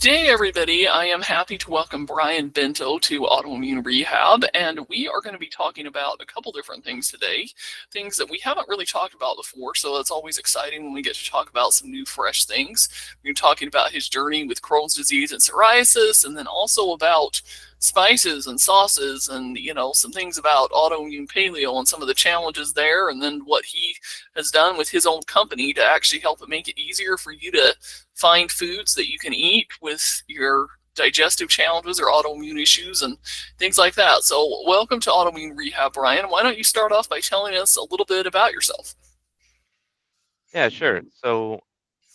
Today, everybody, I am happy to welcome Brian Bentow to Autoimmune Rehab, and we are going to be talking about a couple different things today, things that we haven't really talked about before, so it's always exciting when we get to talk about some new, fresh things. We're talking about his journey with Crohn's disease and psoriasis, and then also about spices and sauces and, some things about autoimmune paleo and some of the challenges there, and then what he has done with his own company to actually help it make it easier for you to find foods that you can eat with your digestive challenges or autoimmune issues and things like that. So welcome to Autoimmune Rehab, Brian. Why don't you start off by telling us a little bit about yourself? Yeah, sure. So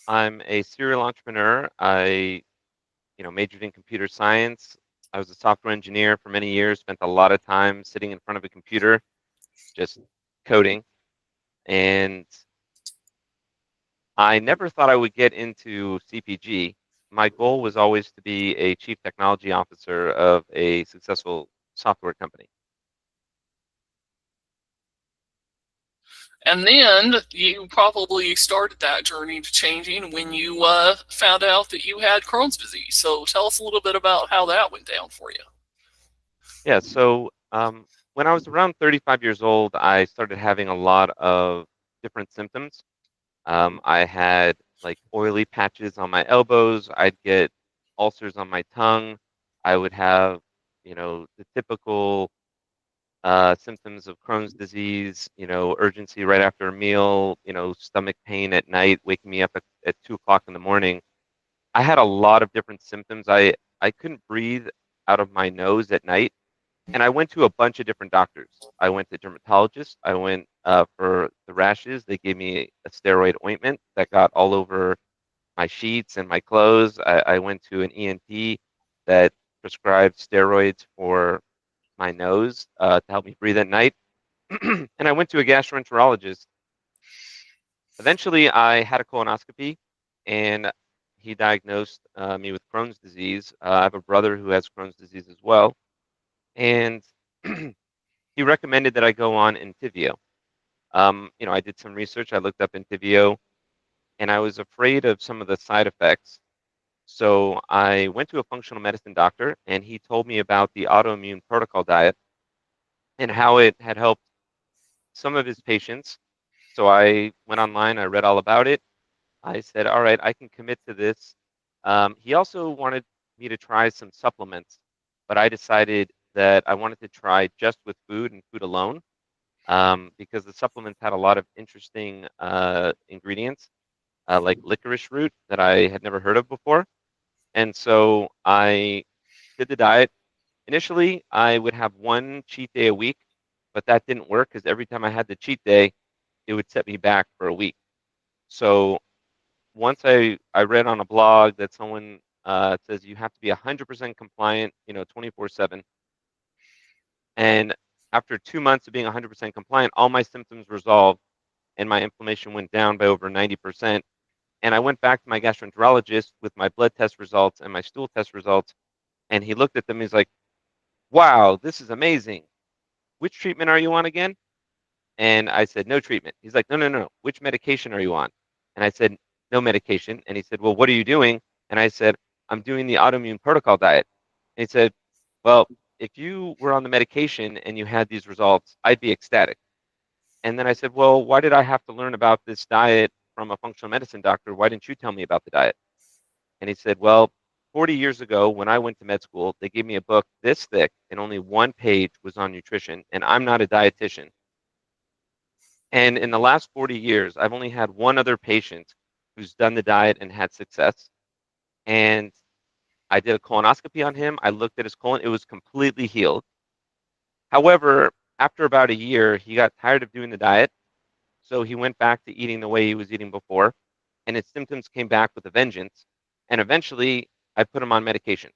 I'm a serial entrepreneur. I, majored in computer science. I was a software engineer for many years, spent a lot of time sitting in front of a computer, just coding. And I never thought I would get into CPG. My goal was always to be a chief technology officer of a successful software company. And then you probably started that journey to changing when you found out that you had Crohn's disease. So tell us a little bit about how that went down for you. Yeah, so when I was around 35 years old, I started having a lot of different symptoms. I had like oily patches on my elbows. I'd get ulcers on my tongue. I would have, the typical symptoms of Crohn's disease, urgency right after a meal, stomach pain at night, waking me up at 2 o'clock in the morning. I had a lot of different symptoms. I couldn't breathe out of my nose at night. And I went to a bunch of different doctors. I went to dermatologists. I went for the rashes. They gave me a steroid ointment that got all over my sheets and my clothes. I went to an ENT that prescribed steroids for my nose to help me breathe at night. And I went to a gastroenterologist. Eventually, I had a colonoscopy, and he diagnosed me with Crohn's disease. I have a brother who has Crohn's disease as well. And he recommended that I go on Entyvio. I did some research. I looked up Entyvio, and I was afraid of some of the side effects. So I went to a functional medicine doctor, and he told me about the autoimmune protocol diet and how it had helped some of his patients. So I went online, I read all about it. I said, all right, I can commit to this. He also wanted me to try some supplements, but I decided that I wanted to try just with food and food alone because the supplements had a lot of interesting ingredients, like licorice root that I had never heard of before. And so I did the diet. Initially, I would have one cheat day a week, but that didn't work because every time I had the cheat day, it would set me back for a week. So once I read on a blog that someone says you have to be 100% compliant, 24/7. And after 2 months of being 100% compliant, all my symptoms resolved and my inflammation went down by over 90%. And I went back to my gastroenterologist with my blood test results and my stool test results. And he looked at them. He's like, wow, this is amazing. Which treatment are you on again? And I said, no treatment. He's like, no, no, no. Which medication are you on? And I said, no medication. And he said, well, what are you doing? And I said, I'm doing the autoimmune protocol diet. And he said, well, if you were on the medication and you had these results, I'd be ecstatic. And then I said, well, why did I have to learn about this diet from a functional medicine doctor? Why didn't you tell me about the diet? And he said, well, 40 years ago, when I went to med school, they gave me a book this thick and only one page was on nutrition. And I'm not a dietitian. And in the last 40 years, I've only had one other patient who's done the diet and had success. And I did a colonoscopy on him. I looked at his colon. It was completely healed. However, after about a year, he got tired of doing the diet. So he went back to eating the way he was eating before. And his symptoms came back with a vengeance. And eventually, I put him on medication.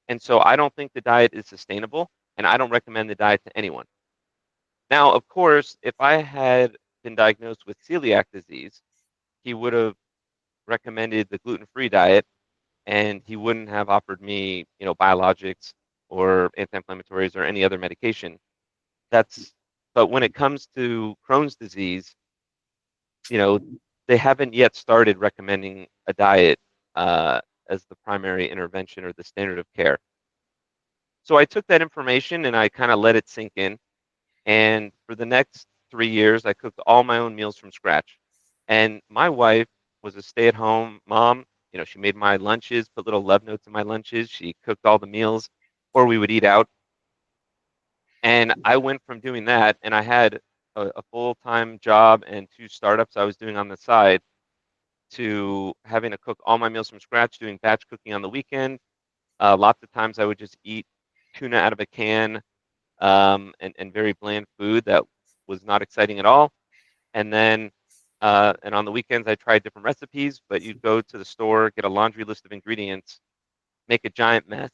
And so I don't think the diet is sustainable. And I don't recommend the diet to anyone. Now, of course, if I had been diagnosed with celiac disease, he would have recommended the gluten-free diet, and he wouldn't have offered me, biologics or anti-inflammatories or any other medication. That's, but when it comes to Crohn's disease, you know, they haven't yet started recommending a diet as the primary intervention or the standard of care. So I took that information and I kind of let it sink in. And for the next 3 years, I cooked all my own meals from scratch. And my wife was a stay-at-home mom. She made my lunches, put little love notes in my lunches. She cooked all the meals, or we would eat out. And I went from doing that, and I had a full-time job and 2 startups I was doing on the side, to having to cook all my meals from scratch, doing batch cooking on the weekend. Lots of times I would just eat tuna out of a can, and very bland food that was not exciting at all. And then, and on the weekends, I tried different recipes, but you'd go to the store, get a laundry list of ingredients, make a giant mess,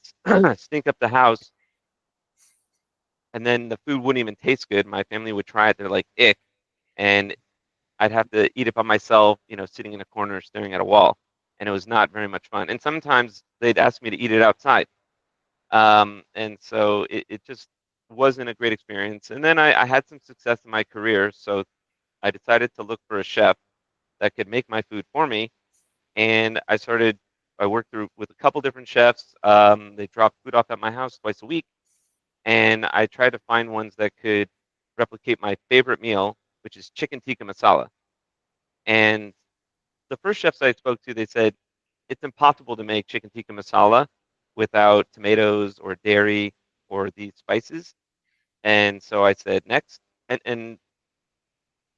stink up the house, and then the food wouldn't even taste good. My family would try it. They're like, ick. And I'd have to eat it by myself, sitting in a corner staring at a wall. And it was not very much fun. And sometimes they'd ask me to eat it outside. And so it just wasn't a great experience. And then I had some success in my career. So I decided to look for a chef that could make my food for me. And I worked through with a couple different chefs. They dropped food off at my house twice a week. And I tried to find ones that could replicate my favorite meal, which is chicken tikka masala. And the first chefs I spoke to, they said it's impossible to make chicken tikka masala without tomatoes or dairy or these spices. And so I said next. And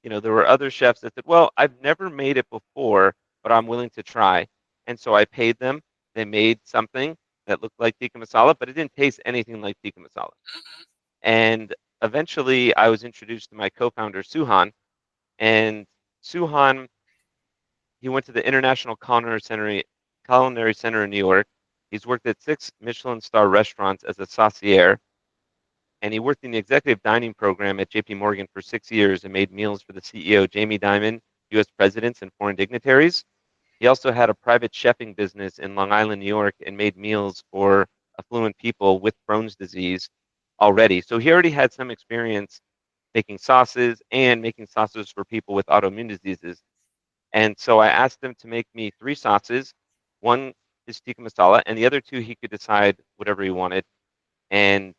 there were other chefs that said, well, I've never made it before, but I'm willing to try. And so I paid them. They made something that looked like tikka masala, but it didn't taste anything like tikka masala. And eventually I was introduced to my co-founder, Suhan. And Suhan, he went to the International Culinary Center in New York. He's worked at 6 Michelin star restaurants as a saucier, and he worked in the executive dining program at JP Morgan for 6 years and made meals for the CEO, Jamie Dimon, US presidents, and foreign dignitaries. He also had a private chefing business in Long Island, New York, and made meals for affluent people with Crohn's disease already. So he already had some experience making sauces and making sauces for people with autoimmune diseases. And so I asked him to make me 3 sauces. One is tikka masala, and the other 2 he could decide whatever he wanted. And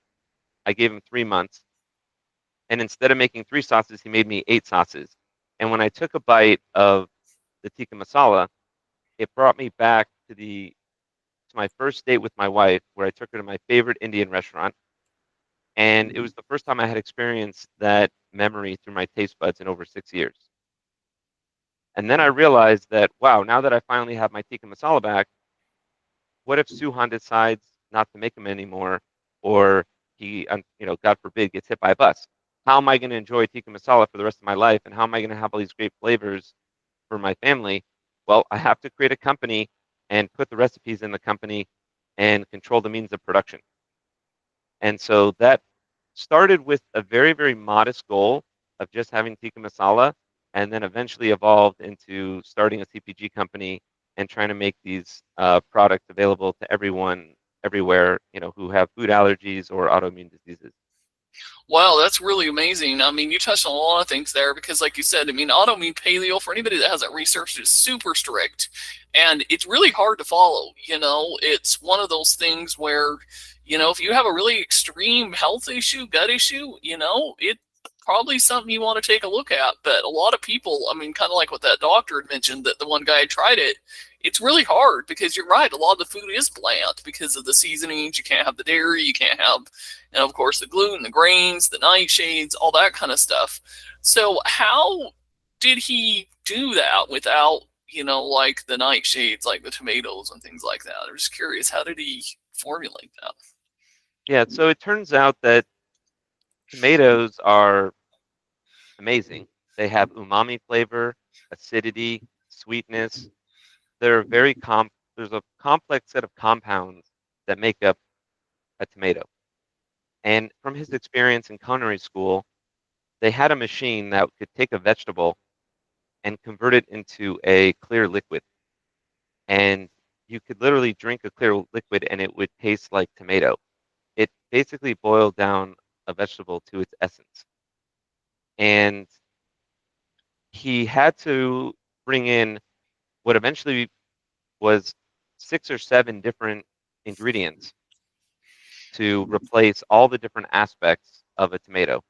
I gave him 3 months. And instead of making 3 sauces, he made me 8 sauces. And when I took a bite of the tikka masala, it brought me back to my first date with my wife, where I took her to my favorite Indian restaurant. And it was the first time I had experienced that memory through my taste buds in over 6 years. And then I realized that, wow, now that I finally have my tikka masala back, what if Suhan decides not to make them anymore, or he, God forbid, gets hit by a bus? How am I going to enjoy tikka masala for the rest of my life? And how am I going to have all these great flavors for my family? Well, I have to create a company and put the recipes in the company and control the means of production. And so that started with a very, very modest goal of just having tikka masala, and then eventually evolved into starting a CPG company and trying to make these products available to everyone, everywhere, who have food allergies or autoimmune diseases. Wow, that's really amazing. I mean, you touched on a lot of things there because, like you said, I mean, autoimmune paleo, for anybody that hasn't researched, is super strict and it's really hard to follow. It's one of those things where, if you have a really extreme health issue, gut issue, it probably something you want to take a look at. But a lot of people, I mean, kind of like what that doctor had mentioned, that the one guy had tried it, it's really hard because you're right. A lot of the food is bland because of the seasonings. You can't have the dairy, you can't have, and of course, the gluten, the grains, the nightshades, all that kind of stuff. So, how did he do that without, like the nightshades, like the tomatoes and things like that? I'm just curious, how did he formulate that? Yeah, so it turns out that tomatoes are amazing. They have umami flavor, acidity, sweetness. There's a complex set of compounds that make up a tomato. And from his experience in culinary school, they had a machine that could take a vegetable and convert it into a clear liquid. And you could literally drink a clear liquid and it would taste like tomato. It basically boiled down a vegetable to its essence. And he had to bring in what eventually was 6 or 7 different ingredients to replace all the different aspects of a tomato.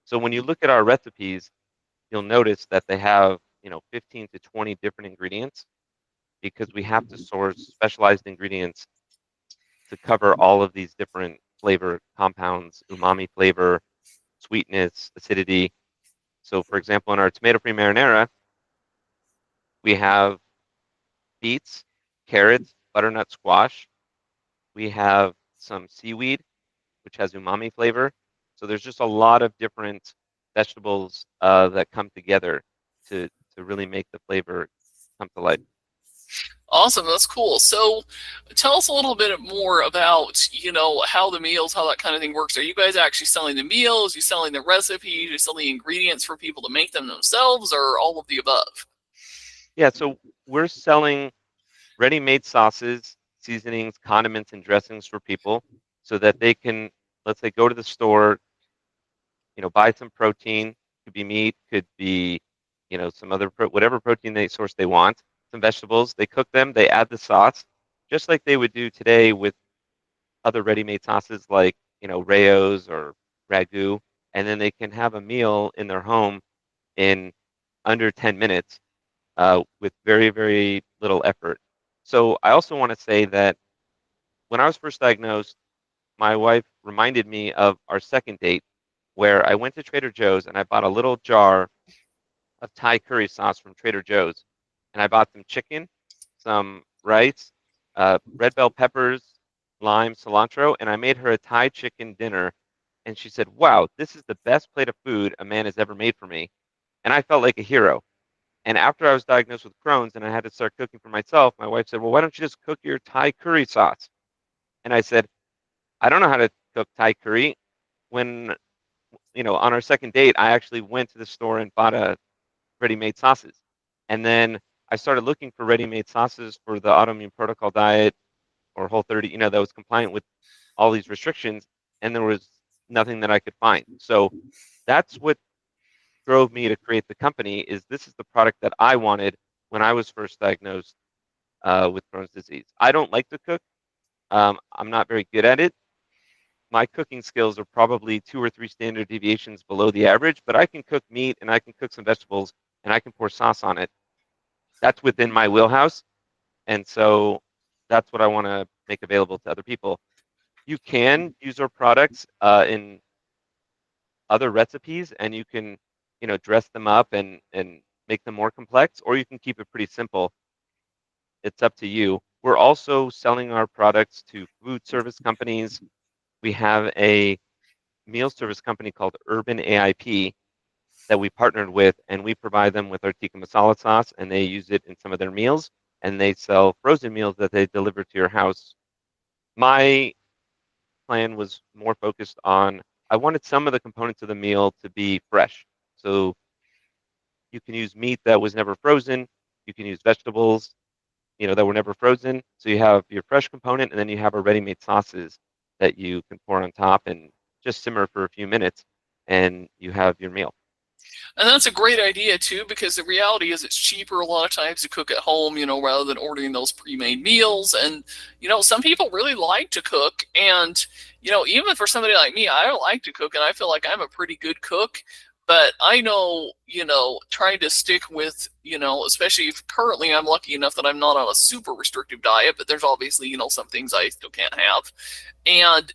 So when you look at our recipes, you'll notice that they have, 15 to 20 different ingredients because we have to source specialized ingredients to cover all of these different flavor compounds, umami flavor, sweetness, acidity. So for example, in our tomato-free marinara, we have beets, carrots, butternut squash. We have some seaweed, which has umami flavor. So there's just a lot of different vegetables that come together to really make the flavor come to life. Awesome, that's cool. So, tell us a little bit more about, how the meals, how that kind of thing works. Are you guys actually selling the meals? Are you selling the recipes? Are you selling the ingredients for people to make them themselves, or all of the above? Yeah, so we're selling ready-made sauces, seasonings, condiments, and dressings for people so that they can, let's say, go to the store, buy some protein. Could be meat, could be, some other whatever protein source they want. Some vegetables. They cook them. They add the sauce, just like they would do today with other ready-made sauces like Rayo's or ragu, and then they can have a meal in their home in under 10 minutes with very, very little effort. So I also want to say that when I was first diagnosed, my wife reminded me of our second date where I went to Trader Joe's and I bought a little jar of Thai curry sauce from Trader Joe's. And I bought some chicken, some rice, red bell peppers, lime, cilantro, and I made her a Thai chicken dinner. And she said, "Wow, this is the best plate of food a man has ever made for me." And I felt like a hero. And after I was diagnosed with Crohn's and I had to start cooking for myself, my wife said, "Well, why don't you just cook your Thai curry sauce?" And I said, "I don't know how to cook Thai curry." When, on our second date, I actually went to the store and bought a ready-made sauces. And then I started looking for ready-made sauces for the autoimmune protocol diet or Whole30, that was compliant with all these restrictions, and there was nothing that I could find. So that's what drove me to create the company. Is this is the product that I wanted when I was first diagnosed with Crohn's disease. I don't like to cook. I'm not very good at it. My cooking skills are probably 2 or 3 standard deviations below the average, but I can cook meat and I can cook some vegetables and I can pour sauce on it. That's within my wheelhouse. And so that's what I want to make available to other people. You can use our products in other recipes and you can, dress them up and make them more complex, or you can keep it pretty simple. It's up to you. We're also selling our products to food service companies. We have a meal service company called Urban AIP that we partnered with, and we provide them with our tikka masala sauce, and they use it in some of their meals, and they sell frozen meals that they deliver to your house. My plan was more focused on, I wanted some of the components of the meal to be fresh. So you can use meat that was never frozen, you can use vegetables, that were never frozen. So you have your fresh component, and then you have our ready-made sauces that you can pour on top and just simmer for a few minutes, and you have your meal. And that's a great idea too, because the reality is it's cheaper a lot of times to cook at home, rather than ordering those pre-made meals. And, some people really like to cook. And, even for somebody like me, I don't like to cook and I feel like I'm a pretty good cook. But I know, trying to stick with, especially if currently I'm lucky enough that I'm not on a super restrictive diet, but there's obviously, some things I still can't have. And,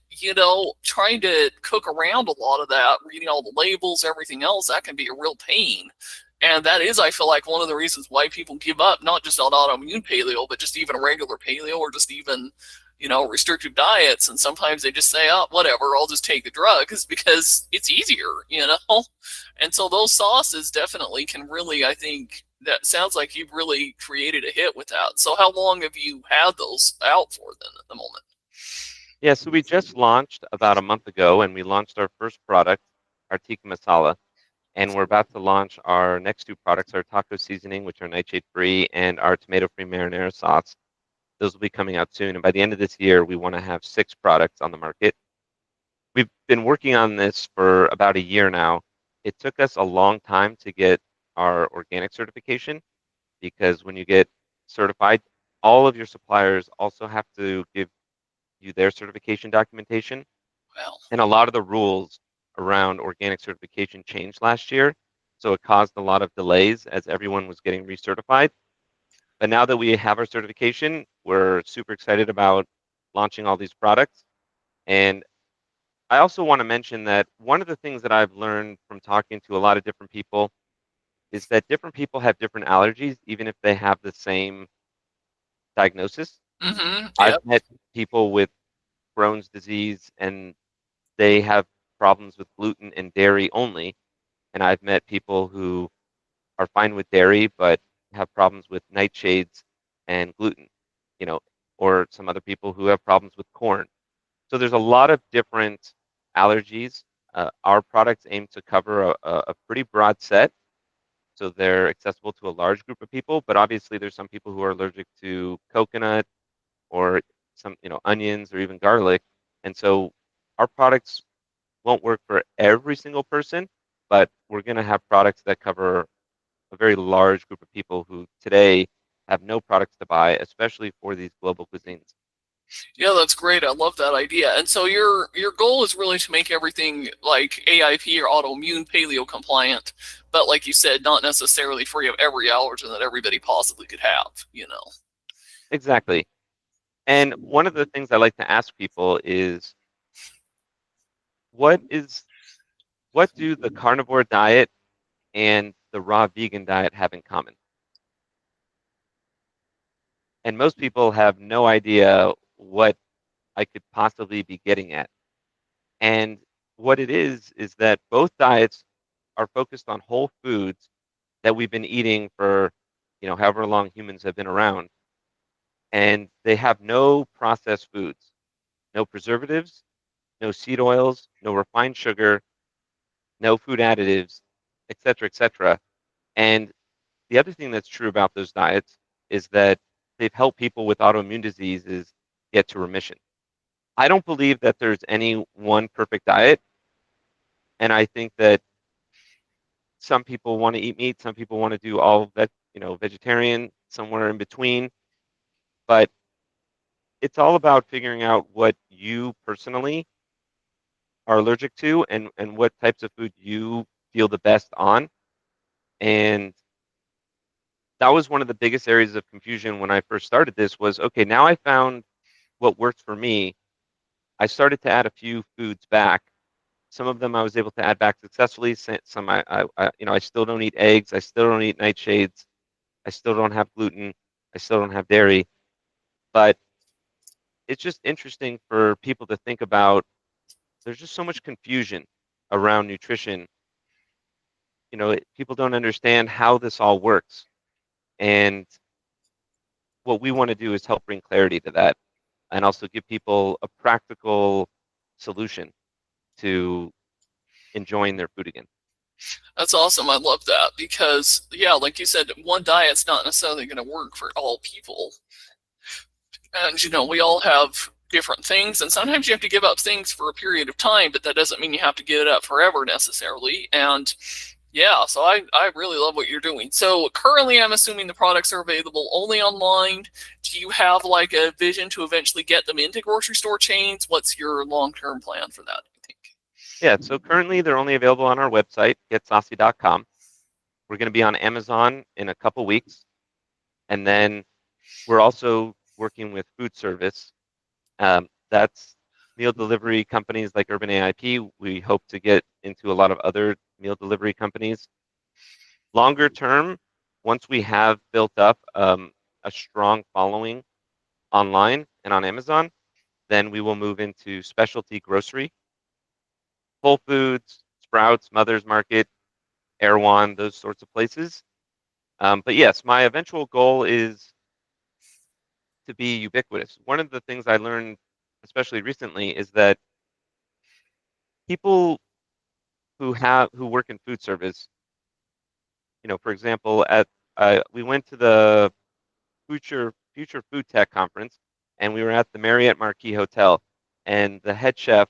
trying to cook around a lot of that, reading all the labels, everything else, that can be a real pain. And that is, I feel like, one of the reasons why people give up, not just on autoimmune paleo, but just even a regular paleo or just even, restrictive diets. And sometimes they just say, oh, whatever, I'll just take the drugs because it's easier. And so those sauces definitely can really, I think, that sounds like you've really created a hit with that. So how long have you had those out for then at the moment? Yeah, so we just launched about a month ago, and we launched our first product, our tikka masala, and we're about to launch our next 2 products, our taco seasoning, which are nightshade-free, and our tomato-free marinara sauce. Those will be coming out soon, and by the end of this year, we want to have 6 products on the market. We've been working on this for about a year now. It took us a long time to get our organic certification because when you get certified, all of your suppliers also have to give you their certification documentation. Well, And a lot of the rules around organic certification changed last year. So it caused a lot of delays as everyone was getting recertified. But now that we have our certification, we're super excited about launching all these products. And I also want to mention that one of the things that I've learned from talking to a lot of different people is that different people have different allergies, even if they have the same diagnosis. yeah. I've met people with Crohn's disease and they have problems with gluten and dairy only. And I've met people who are fine with dairy but have problems with nightshades and gluten, you know, or some other people who have problems with corn. So there's a lot of different allergies. Our products aim to cover a pretty broad set, so they're accessible to a large group of people. But obviously, there's some people who are allergic to coconut or some, onions or even garlic, and so our products won't work for every single person, but we're going to have products that cover a very large group of people who today have no products to buy, especially for these global cuisines. Yeah, that's great. I love that idea. And so your goal is really to make everything like AIP or autoimmune paleo compliant, but like you said, not necessarily free of every allergen that everybody possibly could have. Exactly. And one of the things I like to ask people is what is what do the carnivore diet and the raw vegan diet have in common? And most people have no idea what I could possibly be getting at. And what it is that both diets are focused on whole foods that we've been eating for, however long humans have been around. And they have no processed foods, no preservatives, no seed oils, no refined sugar, no food additives, et cetera, et cetera. And the other thing that's true about those diets is that they've helped people with autoimmune diseases get to remission. I don't believe that there's any one perfect diet. And I think that some people want to eat meat, some people want to do all that, vegetarian, somewhere in between. But it's all about figuring out what you personally are allergic to and what types of food you feel the best on. And that was one of the biggest areas of confusion when I first started this was, okay, now I found what works for me. I started to add a few foods back. Some of them I was able to add back successfully. Some I still don't eat eggs. I still don't eat nightshades. I still don't have gluten. I still don't have dairy. But it's just interesting for people to think about. There's just so much confusion around nutrition. People don't understand how this all works. And what we want to do is help bring clarity to that and also give people a practical solution to enjoying their food again. That's awesome. I love that because, yeah, like you said, one diet's not necessarily going to work for all people. And, we all have different things, and sometimes you have to give up things for a period of time, but that doesn't mean you have to give it up forever necessarily. And yeah, so I really love what you're doing. So currently, I'm assuming the products are available only online. Do you have like a vision to eventually get them into grocery store chains? What's your long-term plan for that, I think? Yeah, so currently they're only available on our website, getsaucy.com. We're going to be on Amazon in a couple weeks. And then we're also working with food service. That's meal delivery companies like Urban AIP. We hope to get into a lot of other meal delivery companies. Longer term, once we have built up a strong following online and on Amazon, then we will move into specialty grocery, Whole Foods, Sprouts, Mother's Market, Erewhon, those sorts of places. But yes, my eventual goal is to be ubiquitous. One of the things I learned, especially recently, is that people who work in food service, for example, we went to the Future Food Tech conference, and we were at the Marriott Marquis Hotel, and the head chef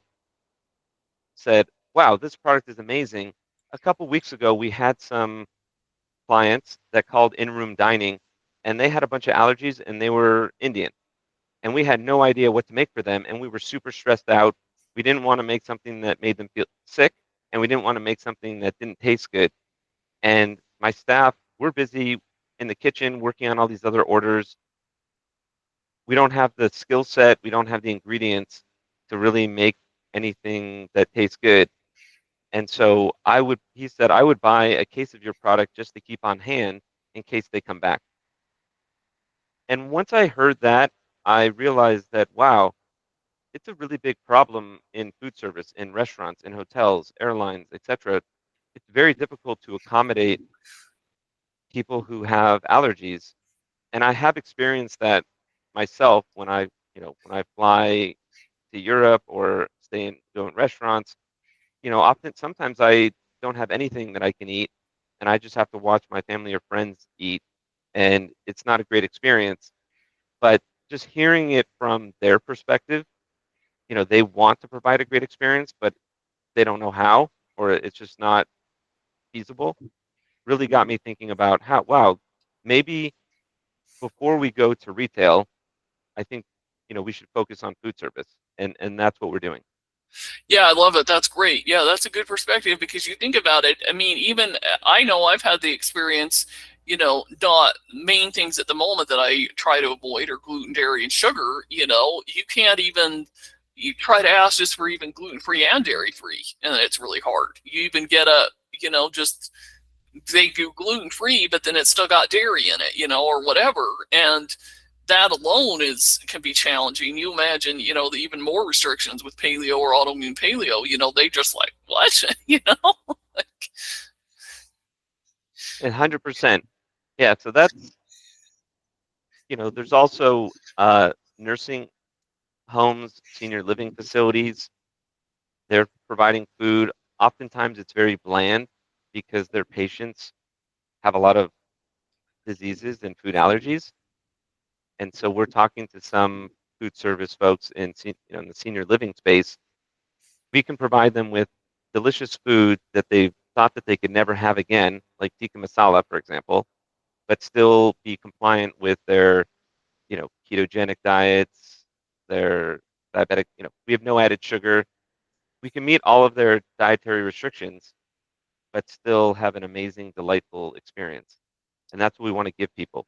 said, "Wow, this product is amazing." A couple weeks ago, we had some clients that called in-room dining, and they had a bunch of allergies, and they were Indian, and we had no idea what to make for them, and we were super stressed out. We didn't want to make something that made them feel sick, and we didn't want to make something that didn't taste good. And my staff, we're busy in the kitchen working on all these other orders. We don't have the skill set, we don't have the ingredients to really make anything that tastes good. And so he said, I would buy a case of your product just to keep on hand in case they come back. And once I heard that, I realized that, wow, it's a really big problem in food service, in restaurants, in hotels, airlines, etc. It's very difficult to accommodate people who have allergies. And I have experienced that myself when I fly to Europe or go in restaurants. Often sometimes I don't have anything that I can eat, and I just have to watch my family or friends eat, and it's not a great experience. But just hearing it from their perspective, they want to provide a great experience, but they don't know how, or it's just not feasible, really got me thinking about how, wow, maybe before we go to retail, I think, we should focus on food service. And that's what we're doing. Yeah, I love it. That's great. Yeah, that's a good perspective because you think about it. I mean, even I know I've had the experience, not main things at the moment that I try to avoid are gluten, dairy, and sugar. You can't even, you try to ask just for even gluten free and dairy free, and it's really hard. You even get just they do gluten free, but then it's still got dairy in it, or whatever. And that alone can be challenging. You imagine, the even more restrictions with paleo or autoimmune paleo, they just like, what? Like, 100%. Yeah, so that's, there's also nursing homes, senior living facilities. They're providing food. Oftentimes it's very bland because their patients have a lot of diseases and food allergies. And so we're talking to some food service folks in the senior living space. We can provide them with delicious food that they thought that they could never have again, like tikka masala, for example, but still be compliant with their, ketogenic diets, their diabetic, we have no added sugar. We can meet all of their dietary restrictions, but still have an amazing, delightful experience. And that's what we want to give people.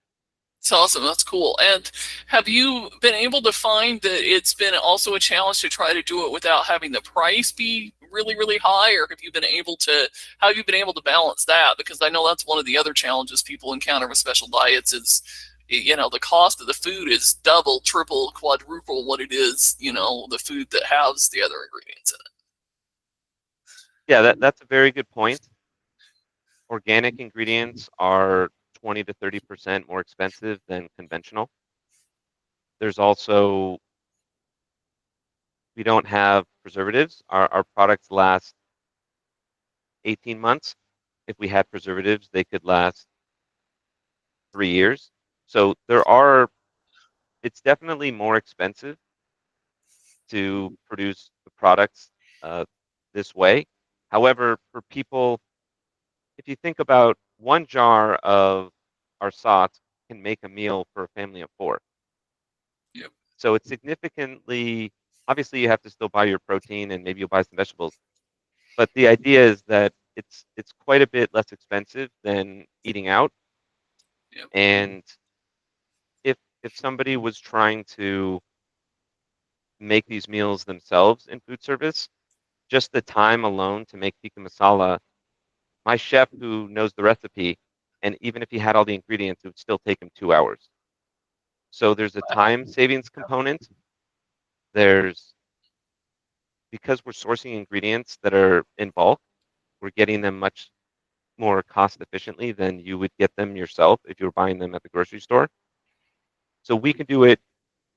it's awesome. That's cool. And have you been able to find that it's been also a challenge to try to do it without having the price be really, really high? Or how have you been able to balance that? Because I know that's one of the other challenges people encounter with special diets is, the cost of the food is double, triple, quadruple what it is, the food that has the other ingredients in it. Yeah, that's a very good point. Organic ingredients are 20 to 30% more expensive than conventional. There's also, we don't have preservatives. Our products last 18 months. If we had preservatives, they could last 3 years. So it's definitely more expensive to produce the products uh, this way. However, for people, if you think about one jar of our sauce can make a meal for a family of four. Yep. So it's significantly, obviously you have to still buy your protein and maybe you'll buy some vegetables. But the idea is that it's quite a bit less expensive than eating out. Yep. And if somebody was trying to make these meals themselves in food service, just the time alone to make tikka masala, my chef who knows the recipe, and even if he had all the ingredients, it would still take him 2 hours. So there's a time savings component. There's Because we're sourcing ingredients that are in bulk, we're getting them much more cost efficiently than you would get them yourself if you were buying them at the grocery store. So we can do it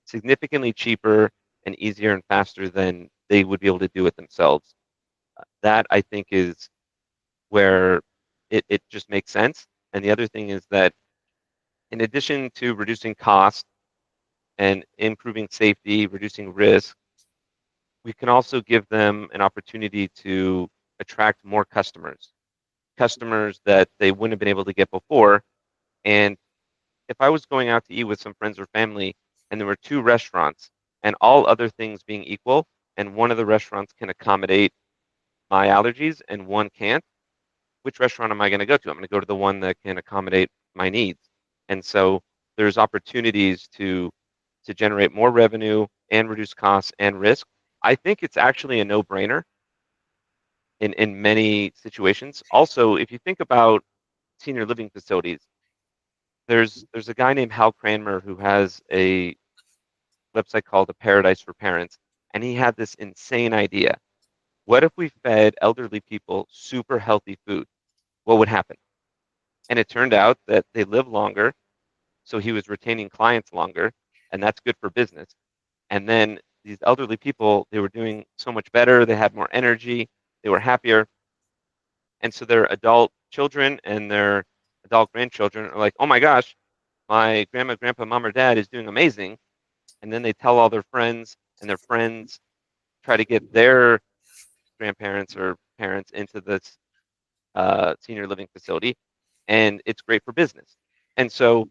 significantly cheaper and easier and faster than they would be able to do it themselves. That I think is where it just makes sense. And the other thing is that in addition to reducing cost and improving safety, reducing risk, we can also give them an opportunity to attract more customers, customers that they wouldn't have been able to get before. And if I was going out to eat with some friends or family and there were two restaurants and all other things being equal, and one of the restaurants can accommodate my allergies and one can't, which restaurant am I going to go to? I'm going to go to the one that can accommodate my needs. And so there's opportunities to generate more revenue and reduce costs and risk. I think it's actually a no-brainer in many situations. Also, if you think about senior living facilities, there's a guy named Hal Cranmer who has a website called A Paradise for Parents, and he had this insane idea. What if we fed elderly people super healthy food? What would happen? And it turned out that they live longer, so he was retaining clients longer, and that's good for business. And then these elderly people, they were doing so much better, they had more energy, they were happier. And so their adult children and their adult grandchildren are like, oh my gosh, my grandma, grandpa, mom, or dad is doing amazing. And then they tell all their friends, and their friends try to get their grandparents or parents into this senior living facility, and it's great for business. And so,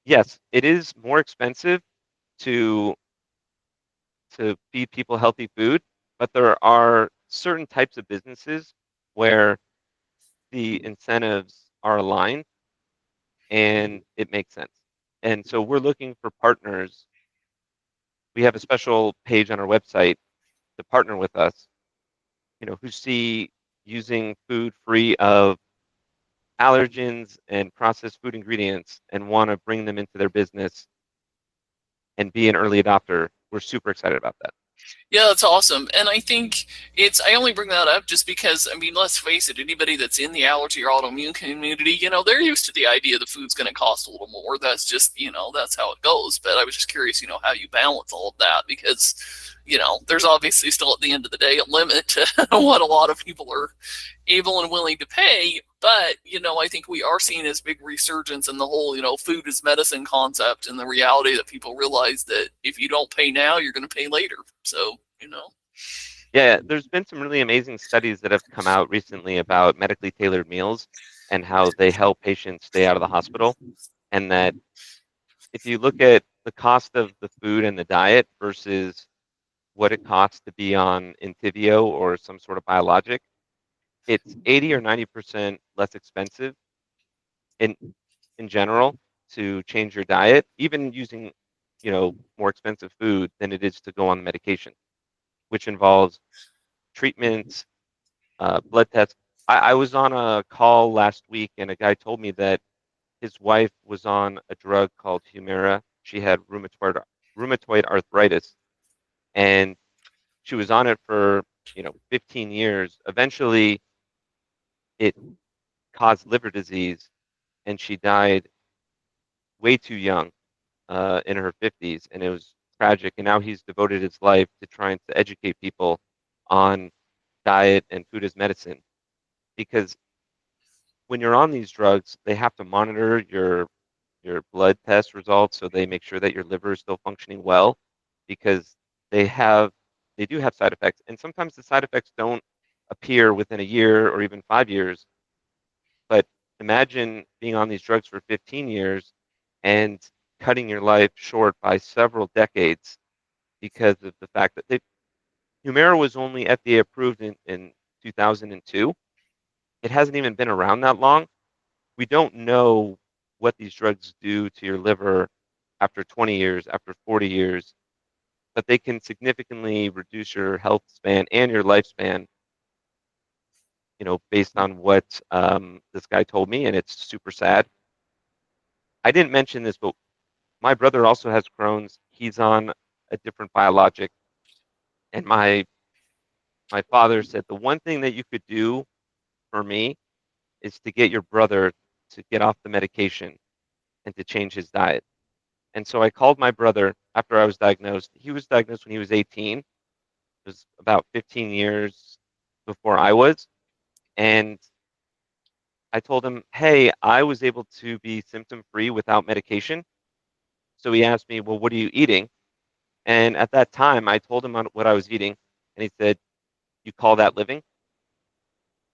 yes, it is more expensive to feed people healthy food, but there are certain types of businesses where the incentives are aligned and it makes sense. And so we're looking for partners. We have a special page on our website to partner with us, who see using food free of allergens and processed food ingredients and want to bring them into their business and be an early adopter. We're super excited about that. Yeah, that's awesome. And I think I only bring that up just because, I mean, let's face it, anybody that's in the allergy or autoimmune community, they're used to the idea the food's going to cost a little more. That's just, that's how it goes. But I was just curious, how you balance all of that because, there's obviously still at the end of the day a limit to what a lot of people are able and willing to pay. But, I think we are seeing this big resurgence in the whole, food is medicine concept and the reality that people realize that if you don't pay now, you're going to pay later. So, Yeah, there's been some really amazing studies that have come out recently about medically tailored meals and how they help patients stay out of the hospital. And that if you look at the cost of the food and the diet versus what it costs to be on Entyvio or some sort of biologic, it's 80 or 90% less expensive in general to change your diet, even using, more expensive food than it is to go on medication, which involves treatments, blood tests. I was on a call last week and a guy told me that his wife was on a drug called Humira. She had rheumatoid arthritis and she was on it for, 15 years. Eventually it caused liver disease and she died way too young, in her 50s, and it was tragic. And now he's devoted his life to trying to educate people on diet and food as medicine because when you're on these drugs, they have to monitor your blood test results so they make sure that your liver is still functioning well because they have they do have side effects and sometimes the side effects don't appear within a year or even 5 years. But imagine being on these drugs for 15 years and cutting your life short by several decades because of the fact that Humira was only FDA approved in 2002. It hasn't even been around that long. We don't know what these drugs do to your liver after 20 years, after 40 years, but they can significantly reduce your health span and your lifespan, based on what this guy told me, and it's super sad. I didn't mention this, but my brother also has Crohn's. He's on a different biologic, and my father said the one thing that you could do for me is to get your brother to get off the medication and to change his diet. And so I called my brother after I was diagnosed. He was diagnosed when he was 18. It was about 15 years before I was. And I told him, hey, I was able to be symptom free without medication. So he asked me, well, what are you eating? And at that time, I told him what I was eating. And he said, you call that living?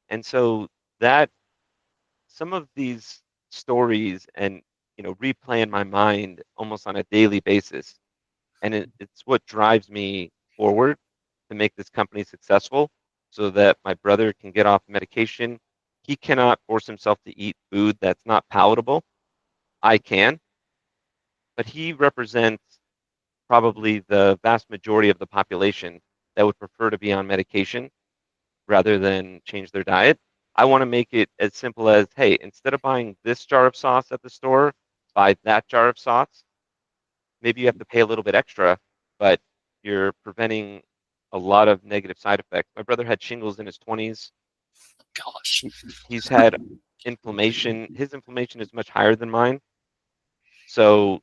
And so that some of these stories and, replay in my mind almost on a daily basis. And it's what drives me forward to make this company successful so that my brother can get off medication. He cannot force himself to eat food that's not palatable. I can, but he represents probably the vast majority of the population that would prefer to be on medication rather than change their diet. I want to make it as simple as, hey, instead of buying this jar of sauce at the store, buy that jar of sauce. Maybe you have to pay a little bit extra, but you're preventing a lot of negative side effects. My brother had shingles in his 20s. Gosh. He's had inflammation. His inflammation is much higher than mine. So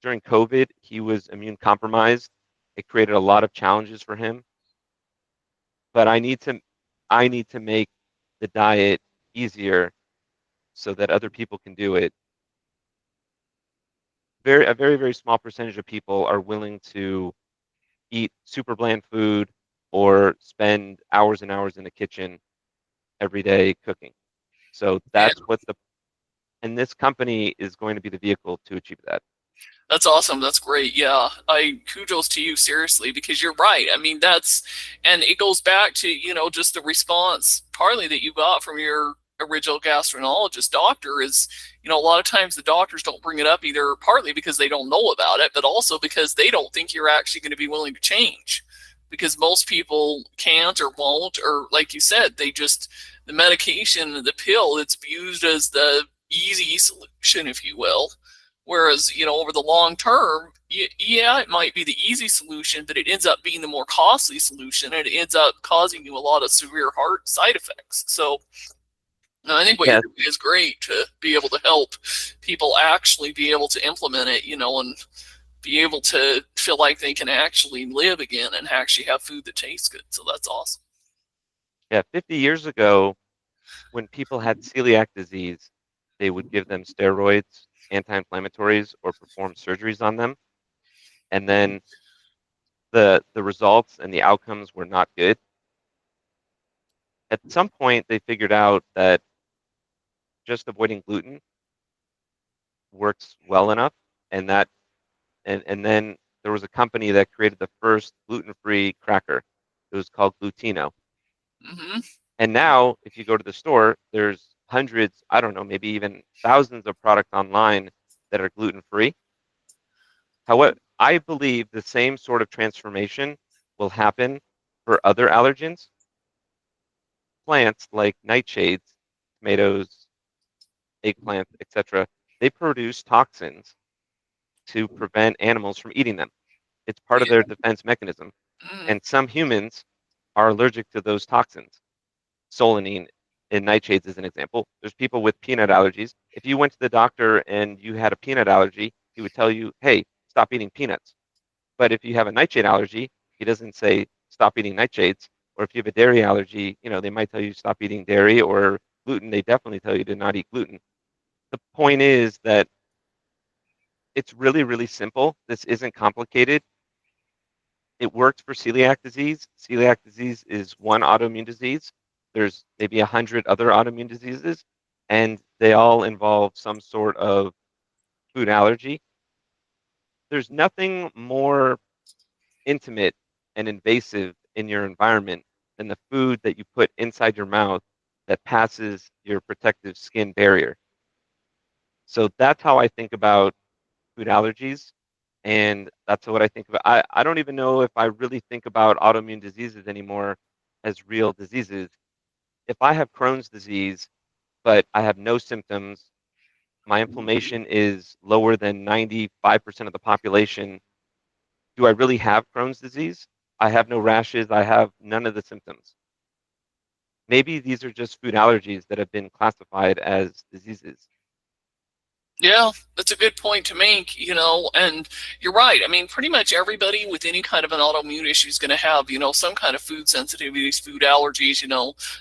during COVID, he was immune compromised. It created a lot of challenges for him. But I need to make the diet easier so that other people can do it. A very, very small percentage of people are willing to eat super bland food or spend hours and hours in the kitchen every day cooking. So Yeah. and this company is going to be the vehicle to achieve that. That's awesome. That's great. Yeah. I kudos to you seriously because you're right. I mean, and it goes back to, just the response partly that you got from your original gastroenterologist doctor is, a lot of times the doctors don't bring it up either partly because they don't know about it, but also because they don't think you're actually going to be willing to change because most people can't or won't, or like you said, the medication, the pill, it's used as the easy solution, if you will. Whereas, over the long term, yeah, it might be the easy solution, but it ends up being the more costly solution, and it ends up causing you a lot of severe heart side effects. So, I think what you're Yes, doing is great to be able to help people actually be able to implement it, and be able to feel like they can actually live again and actually have food that tastes good. So that's awesome. yeah. 50 years ago, when people had celiac disease, they would give them steroids, anti-inflammatories, or perform surgeries on them. And then the results and the outcomes were not good. At some point, they figured out that just avoiding gluten works well enough, and then there was a company that created the first gluten-free cracker. It was called Glutino. Hmm. And now, if you go to the store, there's hundreds, I don't know, maybe even thousands of products online that are gluten-free. However, I believe the same sort of transformation will happen for other allergens. Plants like nightshades, tomatoes, eggplants, etc., they produce toxins to prevent animals from eating them. It's part of Yeah. their defense mechanism. Mm. And some humans are allergic to those toxins. Solanine in nightshades is an example. There's people with peanut allergies. If you went to the doctor and you had a peanut allergy, he would tell you, hey, stop eating peanuts. But if you have a nightshade allergy, he doesn't say stop eating nightshades. Or if you have a dairy allergy, they might tell you stop eating dairy, or gluten, they definitely tell you to not eat gluten. The point is that it's really, really simple. This isn't complicated. It works for celiac disease. Celiac disease is one autoimmune disease. There's maybe 100 other autoimmune diseases, and they all involve some sort of food allergy. There's nothing more intimate and invasive in your environment than the food that you put inside your mouth that passes your protective skin barrier. So that's how I think about food allergies. And that's what I think about. I don't even know if I really think about autoimmune diseases anymore as real diseases. If I have Crohn's disease, but I have no symptoms, my inflammation is lower than 95% of the population, do I really have Crohn's disease? I have no rashes. I have none of the symptoms. Maybe these are just food allergies that have been classified as diseases. Yeah, that's a good point to make, and you're right. I mean, pretty much everybody with any kind of an autoimmune issue is going to have, some kind of food sensitivities, food allergies,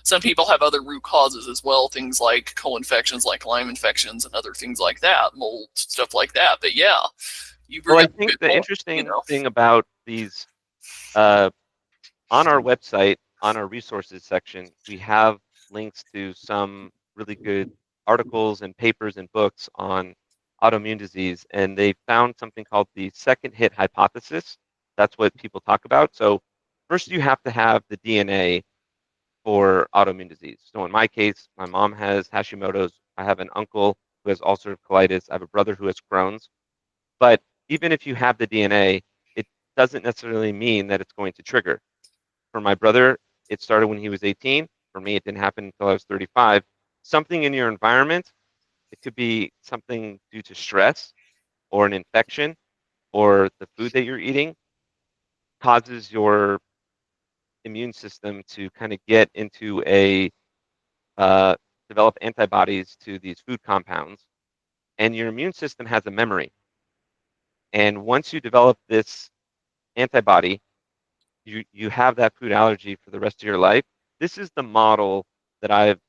Some people have other root causes as well, things like co-infections, like Lyme infections and other things like that, mold, stuff like that. But yeah, you Well, bring I up a think good the point, interesting thing about these, on our website, on our resources section, we have links to some really good articles and papers and books on autoimmune disease, and they found something called the second hit hypothesis. That's what people talk about. So first you have to have the DNA for autoimmune disease. So in my case, my mom has Hashimoto's. I have an uncle who has ulcerative colitis. I have a brother who has Crohn's. But even if you have the DNA, it doesn't necessarily mean that it's going to trigger. For my brother, it started when he was 18. For me, it didn't happen until I was 35. Something in your environment, it could be something due to stress or an infection or the food that you're eating, causes your immune system to kind of get into a uh, develop antibodies to these food compounds, and your immune system has a memory. And once you develop this antibody, you have that food allergy for the rest of your life. This is the model that I've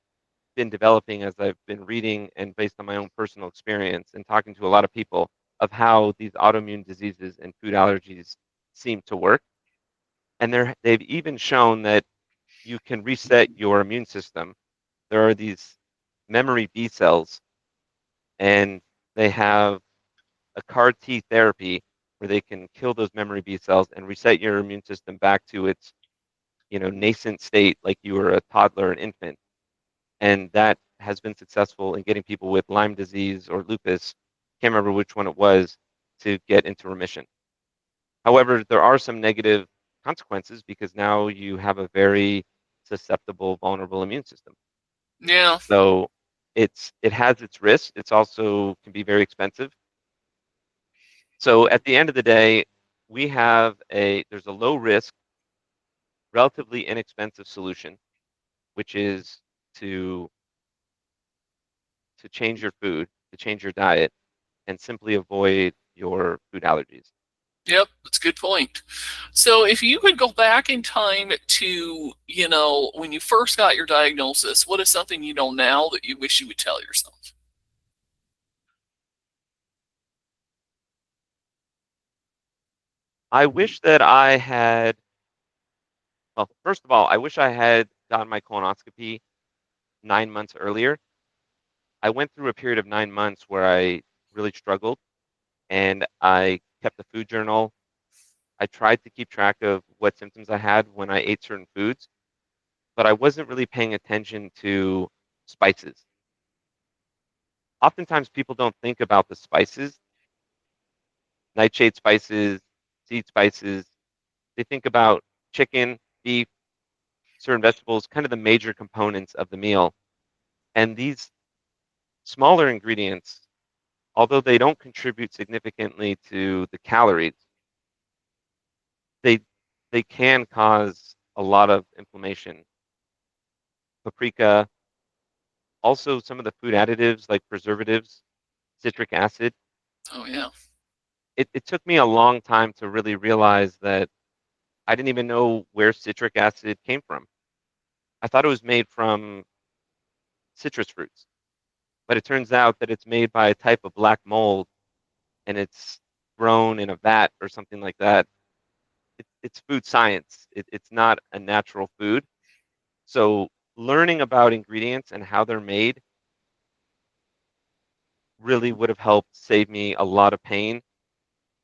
been developing as I've been reading and based on my own personal experience and talking to a lot of people of how these autoimmune diseases and food allergies seem to work. And they've even shown that you can reset your immune system. There are these memory B cells, and they have a CAR T therapy where they can kill those memory B cells and reset your immune system back to its, nascent state, like you were a toddler, an infant. And that has been successful in getting people with Lyme disease or lupus, can't remember which one it was, to get into remission. However, there are some negative consequences because now you have a very susceptible, vulnerable immune system. Yeah. So it has its risks. It's also can be very expensive. So at the end of the day, there's a low risk, relatively inexpensive solution, which is to to change your food, to change your diet, and simply avoid your food allergies. Yep, that's a good point. So if you could go back in time to, when you first got your diagnosis, what is something you know now that you wish you would tell yourself? I wish that I had, well, first of all, I wish I had gotten my colonoscopy 9 months earlier. I went through a period of 9 months where I really struggled, and I kept a food journal. I tried to keep track of what symptoms I had when I ate certain foods, but I wasn't really paying attention to spices. Oftentimes, people don't think about the spices, nightshade spices, seed spices. They think about chicken, beef, certain vegetables, kind of the major components of the meal. And these smaller ingredients, although they don't contribute significantly to the calories, they they can cause a lot of inflammation. Paprika, also some of the food additives like preservatives, citric acid. Oh, yeah. It took me a long time to really realize that I didn't even know where citric acid came from. I thought it was made from citrus fruits, but it turns out that it's made by a type of black mold and it's grown in a vat or something like that. It's food science. It's not a natural food. So learning about ingredients and how they're made really would have helped save me a lot of pain.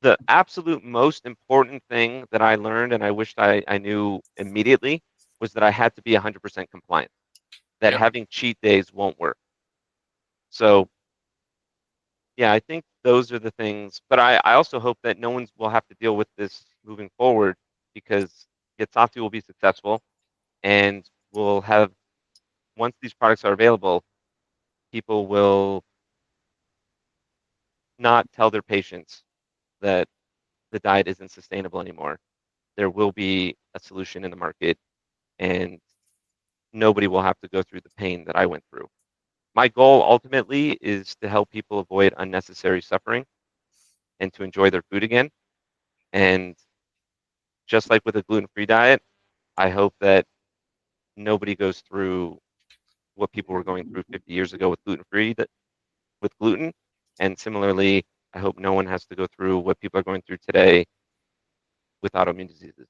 The absolute most important thing that I learned, and I wished I knew immediately, was that I had to be 100% compliant, that Yep. having cheat days won't work. So, yeah, I think those are the things. But I also hope that no one will have to deal with this moving forward because Get Saucy will be successful and we'll have, once these products are available, people will not tell their patients that the diet isn't sustainable anymore. There will be a solution in the market and nobody will have to go through the pain that I went through. My goal ultimately is to help people avoid unnecessary suffering and to enjoy their food again. And just like with a gluten-free diet, I hope that nobody goes through what people were going through 50 years ago with gluten-free, with gluten. And similarly, I hope no one has to go through what people are going through today with autoimmune diseases.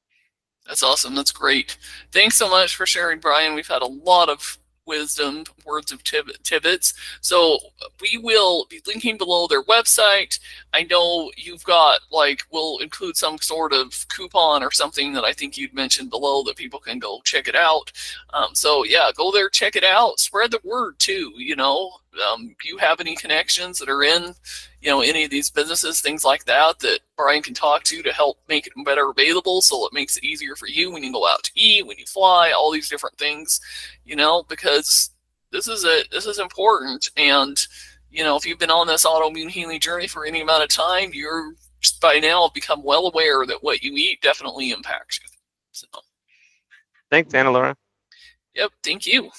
That's awesome. That's great. Thanks so much for sharing, Brian. We've had a lot of wisdom, words of Tibbetts. So we will be linking below their website. I know you've got, like, we'll include some sort of coupon or something that I think you'd mentioned below that people can go check it out. So yeah, go there, check it out, spread the word too. If you have any connections that are in, any of these businesses, things like that Brian can talk to help make it better available, so it makes it easier for you when you go out to eat, when you fly, all these different things, because this is important. And if you've been on this autoimmune healing journey for any amount of time, you're by now become well aware that what you eat definitely impacts you. So, Thanks, Anna Laura. yep, thank you.